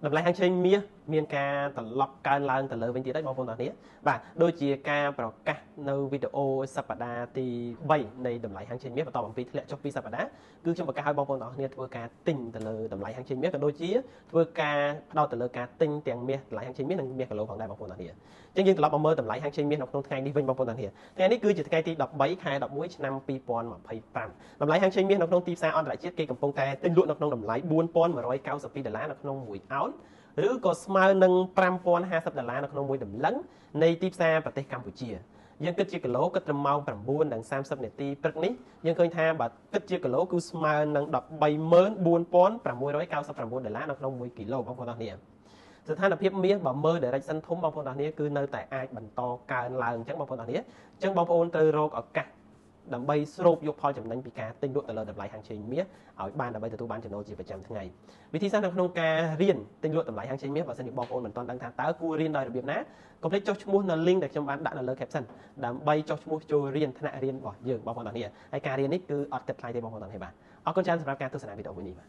Đầm lại hành trình miên ca tận lọc caឡើងទៅលើវិញទៀតហើយបងប្អូនទាំងនេះបាទដូចជាការប្រកាសនៅវីដេអូសប្តាហ៍ទី3នៃតម្លៃហាងចេញមាសបន្តអំពីធ្លាក់ចុះពីសប្តាហ៍គឺខ្ញុំបង្កាសឲ្យបងប្អូនទាំងគ្នាធ្វើការទិញទៅលើតម្លៃហាងចេញមាសក៏ដូចជាធ្វើការផ្ដោតទៅលើការទិញទាំងមាសតម្លៃហាងចេញមាសនិងមាសគីឡូផងដែរបងប្អូនទាំងគ្នាអញ្ចឹងយើងត្រឡប់មកមើលតម្លៃហាងចេញមាសនៅក្នុងថ្ងៃនេះវិញបងប្អូនទាំងគ្នាថ្ងៃនេះគឺជាថ្ងៃទី13ខែ11ឆ្នាំ2025តម្លៃហាងចេញមាសនៅក្នុងទីផ្សារអន្តរជាតិគេកំពុងតែទិញលក់នៅក្នុងតម្លៃ$4192នៅក្នុង1អោនឬក៏ស្មើនឹង$5050នៅក្នុង1តម្លឹងនៃទីផ្សារប្រទេសកម្ពុជាយើងគិតជាគីឡូគិតត្រឹមម៉ោង9:30នាទីព្រឹកនេះយើងឃើញថាបើគិតជាគីឡូគឺស្មើនឹង$134,699នៅក្នុង1គីឡូបងប្អូនទាំងគ្នាស្ថានភាពមាសបើមើល direction ធំបងប្អូនទាំងគ្នាគឺនៅតែអាចបន្តកើនឡើងអញ្ចឹងបងប្អូនទាំងគ្នាអញ្ចឹងបងប្អូនត្រូវរកឱកាសដើម្បីស្រូបយកផលចំណេញពីការទិញលក់ទៅលើតម្លៃហាងចេញមាសឲ្យបានដើម្បីទទួលបានចំណូលជាប្រចាំថ្ងៃវិធីសាស្ត្រនៅក្នុងការរៀនទិញលក់តម្លៃហាងចេញមាសបើសិនជាបងប្អូនមិនទាន់ដឹងថាតើគួររៀនដោយរបៀបណាកុំភ្លេចចុះឈ្មោះនៅ link ដែលខ្ញុំបានដាក់នៅលើ caption ដើម្បីចុះឈ្មោះចូលរៀនថ្នាក់រៀនរបស់យើងបងប្អូនទាំងគ្នាហើយការរៀននេះគឺអត់គិតថ្លៃទេបងប្អូនទាំងគ្នាបាទអរគុណច្រើនសម្រាប់ការទស្សនាវីដេអូមួយនេះបាទ